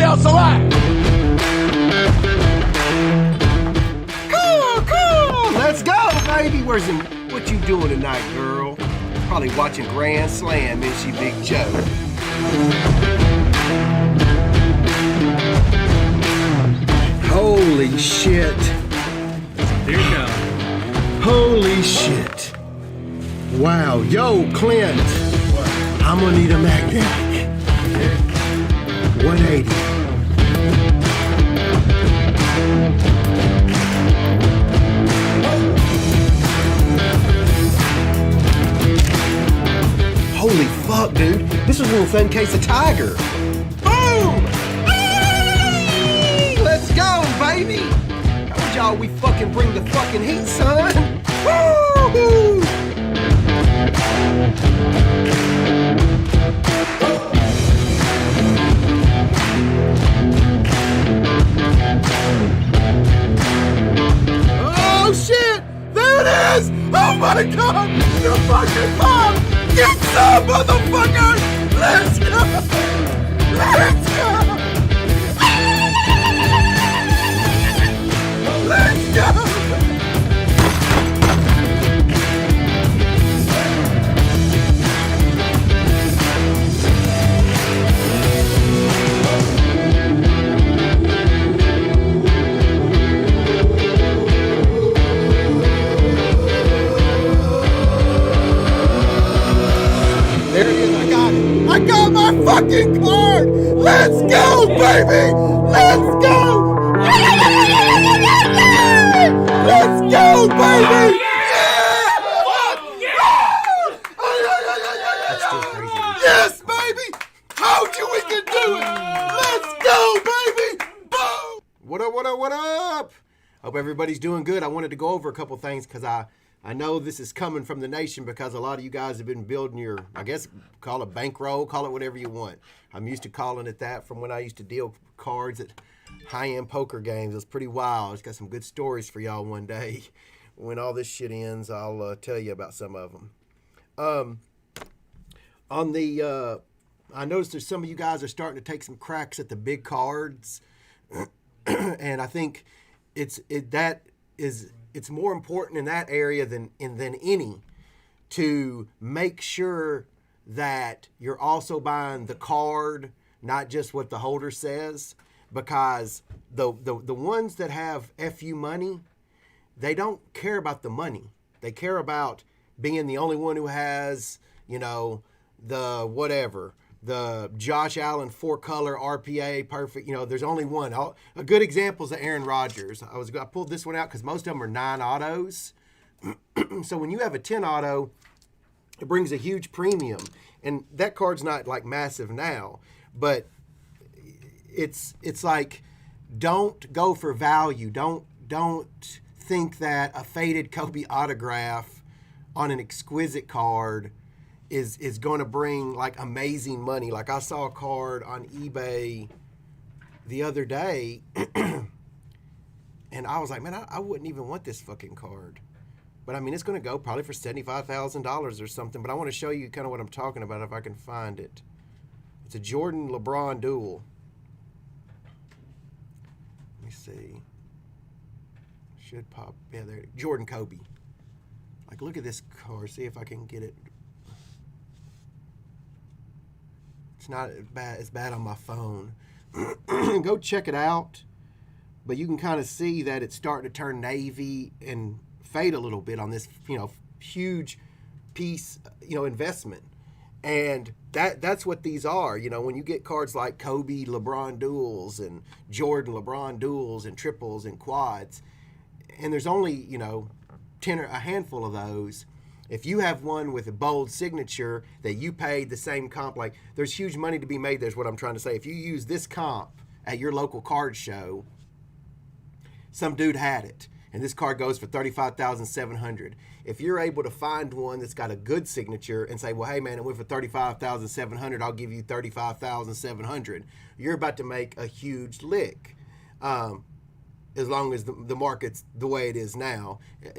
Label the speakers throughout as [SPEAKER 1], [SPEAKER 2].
[SPEAKER 1] else alive.
[SPEAKER 2] Cool. Let's go, baby. What you doing tonight, girl? Probably watching Grand Slam, is she, Big Joe? Holy shit.
[SPEAKER 3] Here you go.
[SPEAKER 2] Holy shit. Wow. Yo, Clint.
[SPEAKER 3] What?
[SPEAKER 2] I'm gonna need a magnetic. 180. Holy fuck, dude. This was a little fun case of Tiger. Boom! Hey! Let's go, baby! I told y'all we fucking bring the fucking heat, son. Woo! Oh shit! There it is! Oh my god! The fucking bomb! Get some, motherfucker! Let's go! Let's go! Let's go! There it is, I got it. I got my fucking card! Let's go, baby! Let's go! Let's go, baby! Yes, baby! Told you we can do it! Let's go, baby! Boom! What up, what up, what up? Hope everybody's doing good. I wanted to go over a couple things because I know this is coming from the nation because a lot of you guys have been building your, I guess, call it bankroll, call it whatever you want. I'm used to calling it that from when I used to deal cards at high-end poker games. It was pretty wild. It's got some good stories for y'all one day. When all this shit ends, I'll tell you about some of them. I noticed there's some of you guys are starting to take some cracks at the big cards. And I think it's more important in that area than any to make sure that you're also buying the card, not just what the holder says, because the ones that have FU money, they don't care about the money. They care about being the only one who has, the whatever, the Josh Allen 4-color RPA perfect. There's only one. A good example is the Aaron Rodgers. I pulled this one out because most of them are 9 autos. So when you have a 10 auto, it brings a huge premium. And that card's not like massive now, but it's like, don't go for value. Don't think that a faded Kobe autograph on an exquisite card is going to bring like amazing money. Like I saw a card on eBay the other day and I was like, man, I wouldn't even want this fucking card. But I mean, it's going to go probably for $75,000 or something. But I want to show you kind of what I'm talking about if I can find it. It's a Jordan LeBron duel. Let me see. Should pop. Yeah, there. Jordan Kobe. Like, look at this card. See if I can get it. It's not bad. It's bad on my phone. Go check it out. But you can kind of see that it's starting to turn navy and fade a little bit on this, huge piece, investment. And that's what these are. When you get cards like Kobe LeBron duels and Jordan LeBron duels and triples and quads, and there's only, 10 or a handful of those. If you have one with a bold signature that you paid the same comp, like there's huge money to be made. There's what I'm trying to say. If you use this comp at your local card show, some dude had it, and this card goes for $35,700. If you're able to find one that's got a good signature and say, well, hey man, it went for $35,700, I'll give you $35,700. You're about to make a huge lick. As long as the market's the way it is now,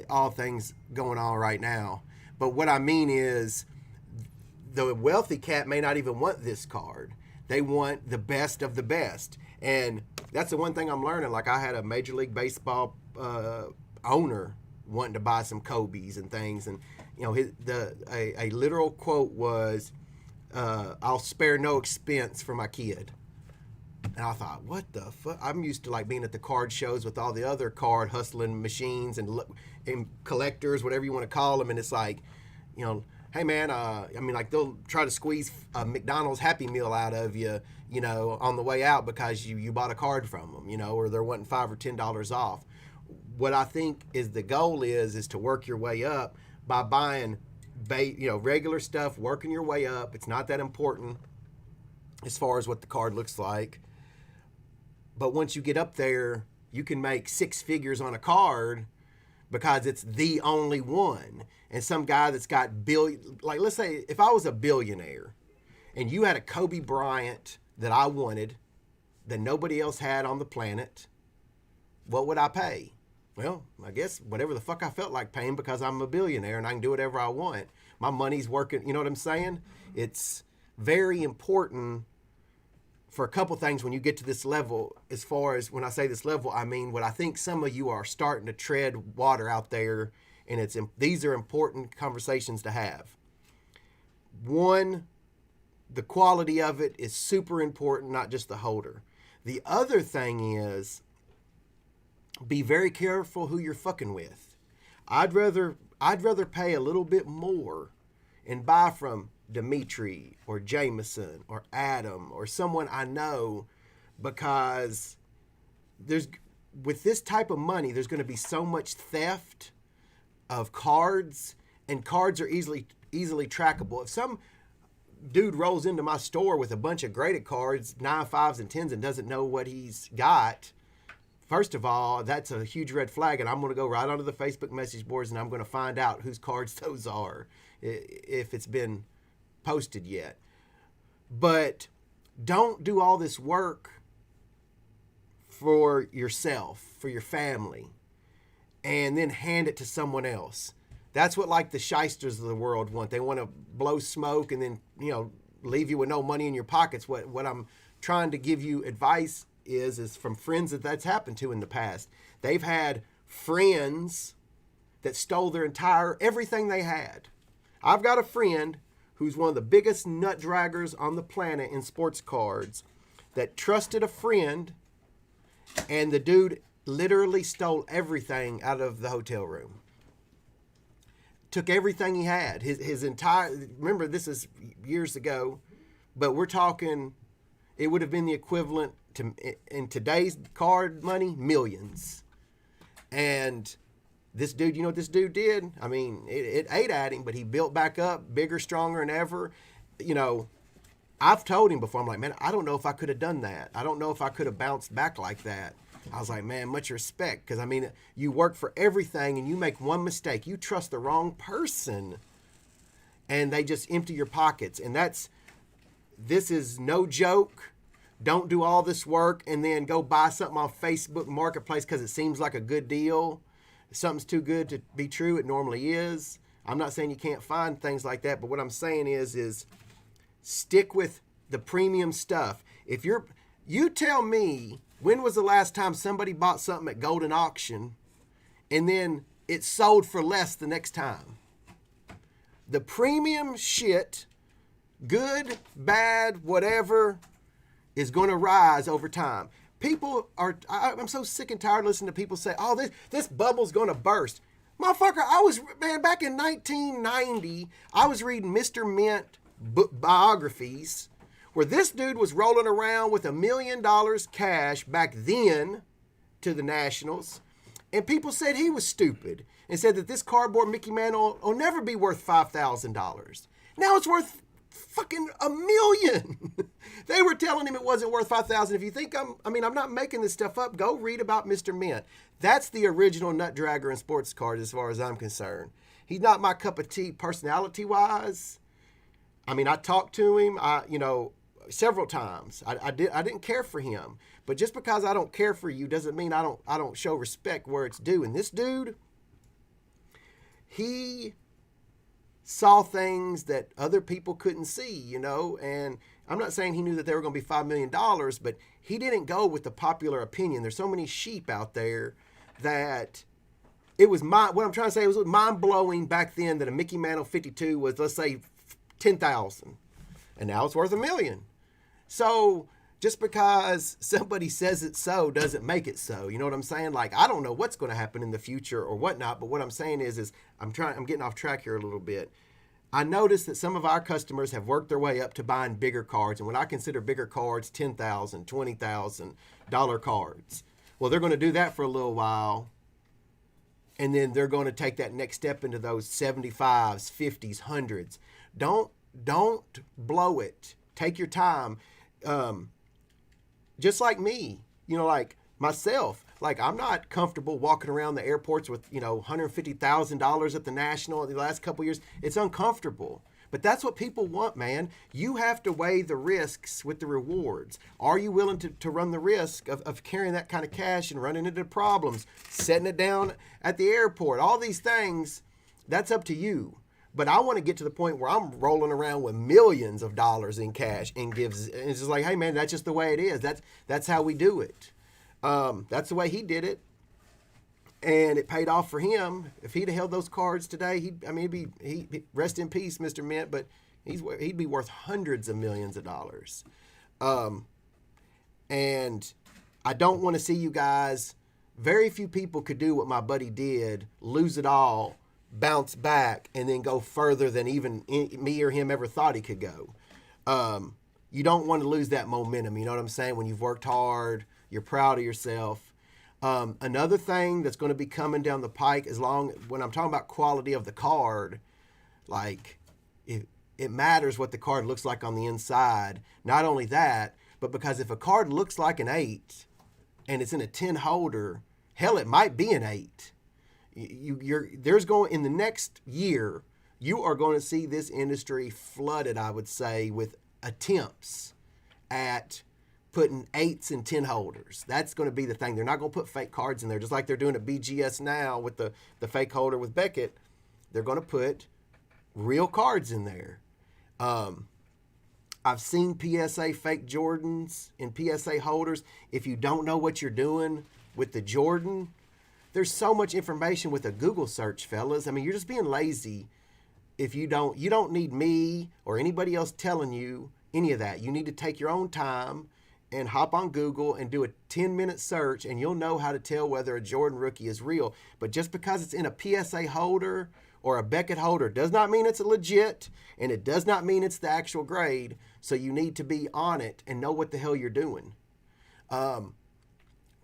[SPEAKER 2] all things going on right now. But what I mean is the wealthy cat may not even want this card. They want the best of the best. And that's the one thing I'm learning. Like, I had a Major League Baseball owner wanting to buy some Kobe's and things. And, you know, a literal quote was, I'll spare no expense for my kid. And I thought, what the fuck? I'm used to like being at the card shows with all the other card hustling machines and collectors, whatever you want to call them. And it's like, you know, hey man, I mean, like they'll try to squeeze a McDonald's Happy Meal out of you, you know, on the way out because you bought a card from them, you know, or they're wanting $5 or $10 off. What I think is the goal is to work your way up by buying, regular stuff, working your way up. It's not that important as far as what the card looks like. But once you get up there, you can make 6 figures on a card because it's the only one. And some guy that's got like let's say if I was a billionaire and you had a Kobe Bryant that I wanted that nobody else had on the planet, what would I pay? Well, I guess whatever the fuck I felt like paying because I'm a billionaire and I can do whatever I want. My money's working, you know what I'm saying? It's very important for a couple things when you get to this level. As far as when I say this level, I mean what I think some of you are starting to tread water out there, and these are important conversations to have. One, the quality of it is super important, not just the holder. The other thing is be very careful who you're fucking with. I'd rather pay a little bit more and buy from Dimitri or Jameson or Adam or someone I know, because with this type of money, there's going to be so much theft of cards, and cards are easily trackable. If some dude rolls into my store with a bunch of graded cards, 9, 5s, and 10s, and doesn't know what he's got, first of all, that's a huge red flag, and I'm going to go right onto the Facebook message boards and I'm going to find out whose cards those are, if it's been posted yet. But don't do all this work for yourself, for your family, and then hand it to someone else. That's what like the shysters of the world want. They want to blow smoke and then, you know, leave you with no money in your pockets. What I'm trying to give you advice is from friends that's happened to in the past. They've had friends that stole their everything they had. I've got a friend who's one of the biggest nut draggers on the planet in sports cards that trusted a friend, and the dude literally stole everything out of the hotel room. Took everything he had, his entire, remember this is years ago, but we're talking, it would have been the equivalent to, in today's card money, millions. And this dude, you know what this dude did? I mean, it ate at him, but he built back up, bigger, stronger than ever. You know, I've told him before, I'm like, man, I don't know if I could have done that. I don't know if I could have bounced back like that. I was like, man, much respect. Because, I mean, you work for everything and you make one mistake. You trust the wrong person and they just empty your pockets. And this is no joke. Don't do all this work and then go buy something on Facebook Marketplace because it seems like a good deal. If something's too good to be true, it normally is. I'm not saying you can't find things like that, but what I'm saying is stick with the premium stuff. If you tell me, when was the last time somebody bought something at Golden Auction and then it sold for less the next time? The premium shit, good, bad, whatever, is going to rise over time. I'm so sick and tired listening to people say, oh, this bubble's going to burst. Motherfucker, back in 1990, I was reading Mr. Mint biographies where this dude was rolling around with $1 million cash back then to the Nationals, and people said he was stupid and said that this cardboard Mickey Mantle will never be worth $5,000. Now it's worth fucking $1 million. They were telling him it wasn't worth $5,000. If you think I'm not making this stuff up, go read about Mr. Mint. That's the original nut dragger in sports cards as far as I'm concerned. He's not my cup of tea personality-wise. I mean, I talked to him, several times. I didn't care for him. But just because I don't care for you doesn't mean I don't show respect where it's due. And this dude, he saw things that other people couldn't see, and I'm not saying he knew that they were going to be $5 million, but he didn't go with the popular opinion. There's so many sheep out there that it was what I'm trying to say, it was mind blowing back then that a Mickey Mantle 52 was, let's say, 10,000, and now it's worth $1 million. So just because somebody says it so doesn't make it so. You know what I'm saying? Like, I don't know what's going to happen in the future or whatnot, but what I'm saying is I'm getting off track here a little bit. I noticed that some of our customers have worked their way up to buying bigger cards, and when I consider bigger cards, $10,000, $20,000 cards. Well, they're going to do that for a little while, and then they're going to take that next step into those 75s, 50s, 100s. Don't blow it. Take your time. Just like me, like myself, like I'm not comfortable walking around the airports with, $150,000 at the National the last couple of years. It's uncomfortable. But that's what people want, man. You have to weigh the risks with the rewards. Are you willing to run the risk of carrying that kind of cash and running into problems, setting it down at the airport? All these things, that's up to you. But I want to get to the point where I'm rolling around with millions of dollars in cash and it's just like, hey man, that's just the way it is. That's how we do it. That's the way he did it, and it paid off for him. If he'd have held those cards today, he'd rest in peace, Mr. Mint. But he'd be worth hundreds of millions of dollars. And I don't want to see you guys. Very few people could do what my buddy did, lose it all, bounce back, and then go further than even me or him ever thought he could go. You don't want to lose that momentum. You know what I'm saying? When you've worked hard, you're proud of yourself. Another thing that's going to be coming down the pike, when I'm talking about quality of the card, like it matters what the card looks like on the inside. Not only that, but because if a card looks like an 8 and it's in a 10 holder, hell, it might be an 8. In the next year, you are going to see this industry flooded, I would say, with attempts at putting 8s in 10 holders. That's going to be the thing. They're not going to put fake cards in there, just like they're doing at BGS now with the fake holder with Beckett. They're going to put real cards in there. I've seen PSA fake Jordans in PSA holders. If you don't know what you're doing with the Jordan, there's so much information with a Google search, fellas. I mean, you're just being lazy. If you don't need me or anybody else telling you any of that. You need to take your own time and hop on Google and do a 10-minute search, and you'll know how to tell whether a Jordan rookie is real. But just because it's in a PSA holder or a Beckett holder does not mean it's a legit, and it does not mean it's the actual grade. So you need to be on it and know what the hell you're doing.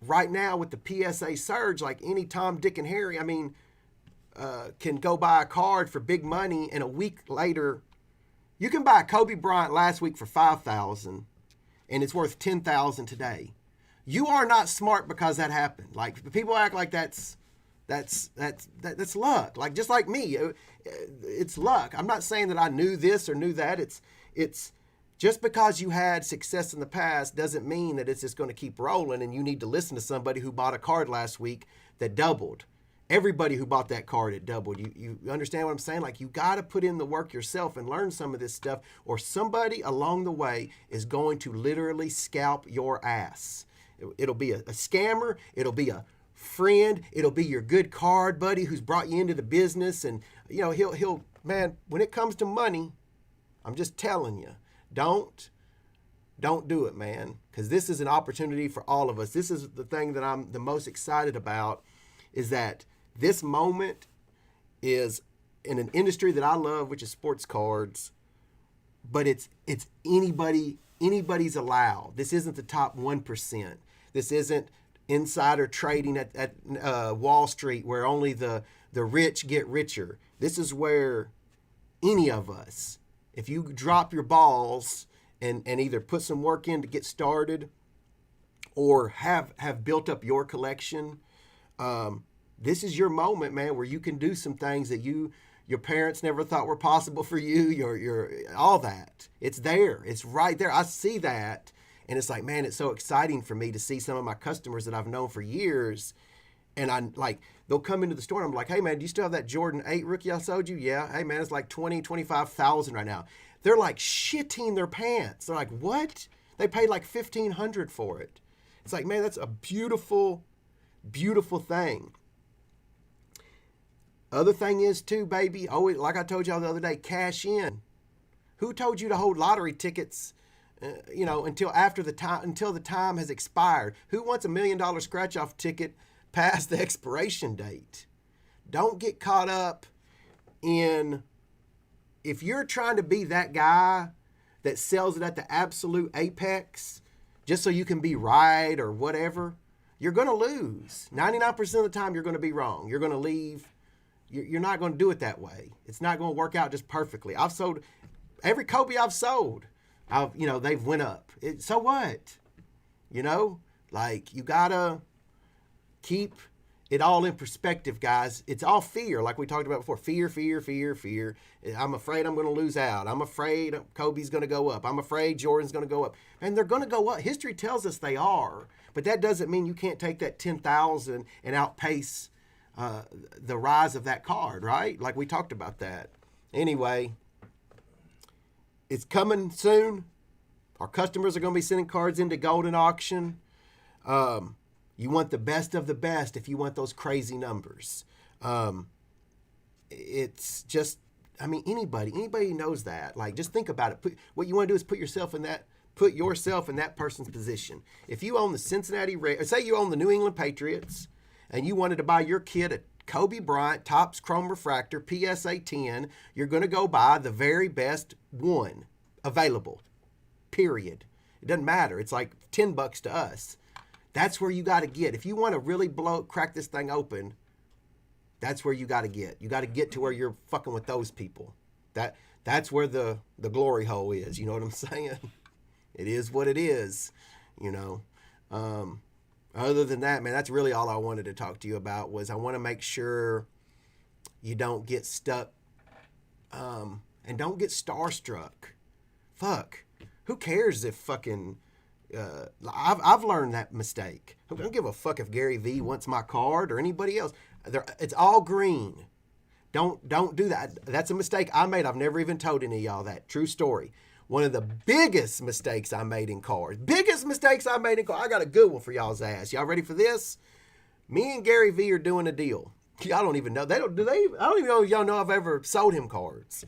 [SPEAKER 2] Right now with the PSA surge, like any Tom, Dick, and Harry, can go buy a card for big money, and a week later, you can buy a Kobe Bryant last week for $5,000, and it's worth $10,000 today. You are not smart because that happened. Like, people act like that's luck. Like, just like me, it's luck. I'm not saying that I knew this or knew that. It's just because you had success in the past doesn't mean that it's just going to keep rolling, and you need to listen to somebody who bought a card last week that doubled. Everybody who bought that card, it doubled. You understand what I'm saying? Like, you got to put in the work yourself and learn some of this stuff, or somebody along the way is going to literally scalp your ass. It'll be a scammer. It'll be a friend. It'll be your good card buddy who's brought you into the business. And, he'll man, when it comes to money, I'm just telling you, don't do it, man, because this is an opportunity for all of us. This is the thing that I'm the most excited about, is that this moment is in an industry that I love, which is sports cards, but it's anybody's allowed. This isn't the top 1%. This isn't insider trading at Wall Street where only the rich get richer. This is where any of us, if you drop your balls and either put some work in to get started or have built up your collection, this is your moment, man, where you can do some things that your parents never thought were possible for you. Your all that. It's there. It's right there. I see that, and it's like, man, it's so exciting for me to see some of my customers that I've known for years, and they'll come into the store and I'm like, hey man, do you still have that Jordan 8 rookie I sold you? Yeah. Hey man, it's like 25,000 right now. they're like shitting their pants. They're like, what? They paid like $1,500 for it. It's like, man, that's a beautiful, beautiful thing. Other thing is too, baby, always, like I told y'all the other day, cash in. Who told you to hold lottery tickets, until the time has expired? Who wants $1 million scratch-off ticket past the expiration date? Don't get caught up in, if you're trying to be that guy that sells it at the absolute apex just so you can be right or whatever, you're going to lose. 99% of the time, you're going to be wrong. You're going to leave. You're not going to do it that way. It's not going to work out just perfectly. I've sold every Kobe I've sold. They've went up. So what? Like, you got to keep it all in perspective, guys. It's all fear, like we talked about before. Fear, fear, fear, fear. I'm afraid I'm going to lose out. I'm afraid Kobe's going to go up. I'm afraid Jordan's going to go up. And they're going to go up. History tells us they are. But that doesn't mean you can't take that 10,000 and outpace the rise of that card, right? Like we talked about that. Anyway, it's coming soon. Our customers are going to be sending cards into golden auction. You want the best of the best if you want those crazy numbers. It's just, anybody knows that. Like, just think about it. What you want to do is put yourself in that person's position. If you own the Cincinnati Reds, say you own the New England Patriots, and you wanted to buy your kid a Kobe Bryant Topps Chrome Refractor PSA 10, you're going to go buy the very best one available, period. It doesn't matter. It's like $10 to us. That's where you got to get. If you want to really crack this thing open, that's where you got to get. You got to get to where you're fucking with those people. That's where the glory hole is. You know what I'm saying? It is what it is, Other than that, man, that's really all I wanted to talk to you about. Was I want to make sure you don't get stuck and don't get starstruck. Fuck. Who cares if fucking... I've learned that mistake. I don't give a fuck if Gary V wants my card or anybody else. It's all green. Don't do that. That's a mistake I made. I've never even told any of y'all that. True story. One of the biggest mistakes I made in cards. I got a good one for y'all's ass. Y'all ready for this? Me and Gary V are doing a deal. Y'all don't even know. I don't even know if y'all know I've ever sold him cards.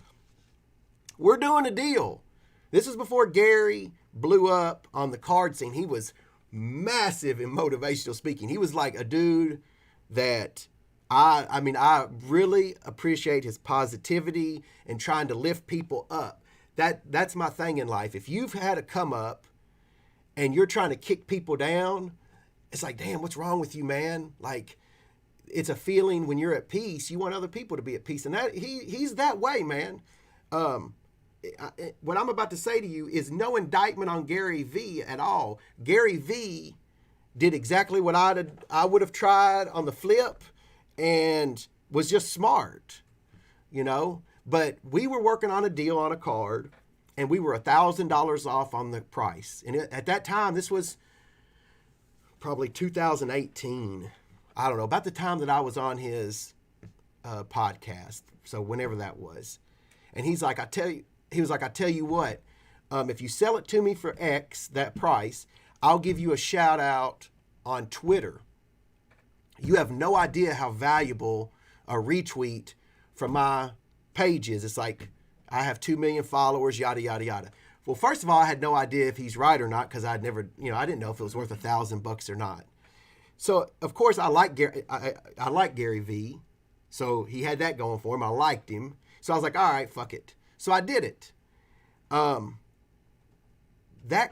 [SPEAKER 2] We're doing a deal. This was before Gary blew up on the card scene. He was massive in motivational speaking. He was like a dude that I really appreciate his positivity and trying to lift people up. That's my thing in life. If you've had a come up and you're trying to kick people down, it's like, damn, what's wrong with you, man? Like, it's a feeling when you're at peace, you want other people to be at peace. And that he's that way, man. What I'm about to say to you is no indictment on Gary V at all. Gary V did exactly what I would have tried on the flip and was just smart, But we were working on a deal on a card, and we were $1,000 off on the price. And at that time, this was probably 2018. I don't know, about the time that I was on his podcast. So whenever that was. And he's like, I tell you what, if you sell it to me for X, that price, I'll give you a shout out on Twitter. You have no idea how valuable a retweet from my page is. It's like, I have 2 million followers, yada, yada, yada. Well, first of all, I had no idea if he's right or not, because I'd never, I didn't know if it was worth $1,000 or not. So, of course, I like Gary V. So he had that going for him. I liked him. So I was like, all right, fuck it. So I did it. That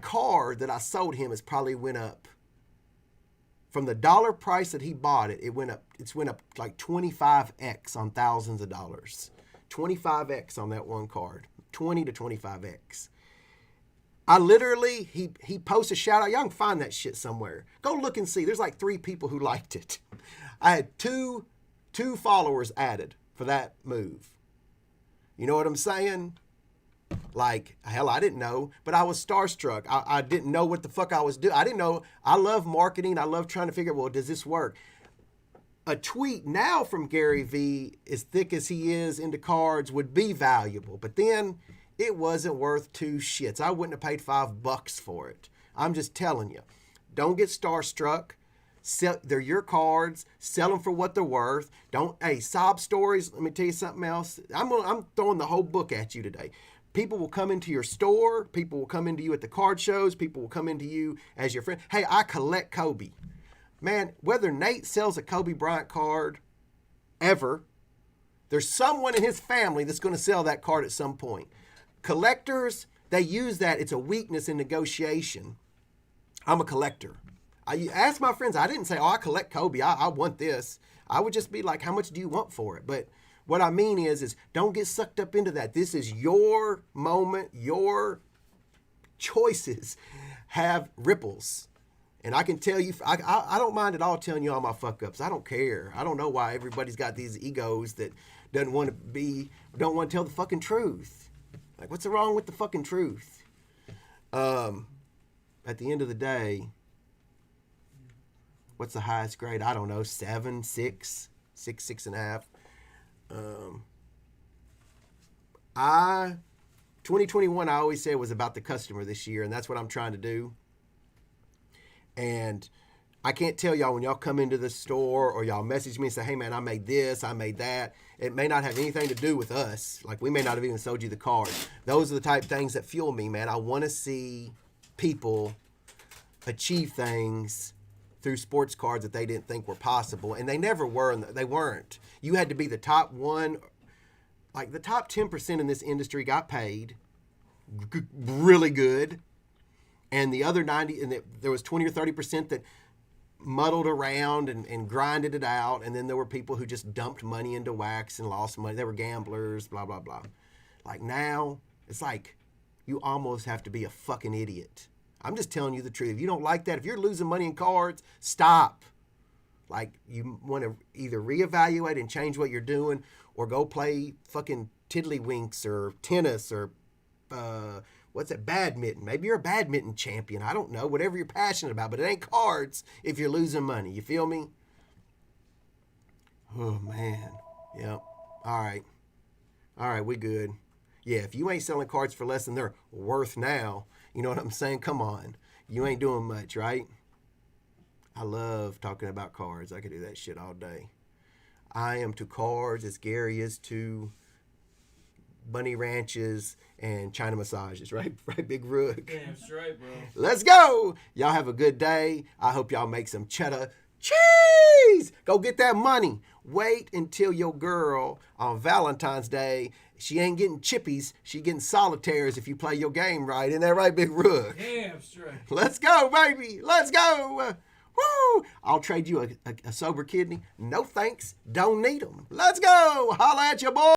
[SPEAKER 2] card that I sold him has probably went up from the dollar price that he bought it. It's went up like 25x on thousands of dollars. 25x on that one card. 20 to 25x. I literally, he posted a shout out. Y'all can find that shit somewhere. Go look and see. There's like 3 people who liked it. I had two followers added for that move. You know what I'm saying? Like, hell, I didn't know, but I was starstruck. I didn't know what the fuck I was doing. I didn't know. I love marketing. I love trying to figure out, well, does this work? A tweet now from Gary V, as thick as he is into cards, would be valuable. But then It wasn't worth two shits. I wouldn't have paid $5 for it. I'm just telling you. Don't get starstruck. They're your cards. Sell them for what they're worth. Sob stories. Let me tell you something else. I'm throwing the whole book at you today. People will come into your store. People will come into you at the card shows. People will come into you as your friend. Hey, I collect Kobe. Man, whether Nate sells a Kobe Bryant card ever, there's someone in his family that's going to sell that card at some point. Collectors, they use that. It's a weakness in negotiation. I'm a collector. I asked my friends, I didn't say, I collect Kobe. I want this. I would just be like, how much do you want for it? But what I mean is don't get sucked up into that. This is your moment. Your choices have ripples. And I can tell you, I don't mind at all telling you all my fuck ups. I don't care. I don't know why everybody's got these egos that don't want to tell the fucking truth. Like, what's wrong with the fucking truth? At the end of the day, what's the highest grade? I don't know, 7, 6, 6.5. 2021, I always say, was about the customer this year, and that's what I'm trying to do. And I can't tell y'all when y'all come into the store or y'all message me and say, hey man, I made this, I made that. It may not have anything to do with us. Like, we may not have even sold you the card. Those are the type of things that fuel me, man. I want to see people achieve things through sports cards that they didn't think were possible. And they never were, and they weren't. You had to be the top one. Like, the top 10% in this industry got paid really good. And the other 90, and there was 20 or 30% that muddled around and grinded it out. And then there were people who just dumped money into wax and lost money. They were gamblers, blah, blah, blah. Like, now, it's like you almost have to be a fucking idiot. I'm just telling you the truth. If you don't like that, if you're losing money in cards, stop. Like, you want to either reevaluate and change what you're doing or go play fucking tiddlywinks or tennis or what's it, badminton. Maybe you're a badminton champion. I don't know. Whatever you're passionate about. But it ain't cards if you're losing money. You feel me? Oh, man. Yep. All right, we good. Yeah, if you ain't selling cards for less than they're worth now, you know what I'm saying? Come on. You ain't doing much, right? I love talking about cards. I could do that shit all day. I am to cards as Gary is to bunny ranches and China massages, right? Right, Big Rook?
[SPEAKER 3] Damn straight, bro.
[SPEAKER 2] Let's go. Y'all have a good day. I hope y'all make some cheddar cheese. Go get that money. Wait until your girl on Valentine's Day, she ain't getting chippies. She getting solitaires if you play your game right. Isn't that right, Big Rook?
[SPEAKER 3] Damn straight.
[SPEAKER 2] Let's go, baby. Let's go. Woo! I'll trade you a sober kidney. No thanks. Don't need them. Let's go. Holla at your boy.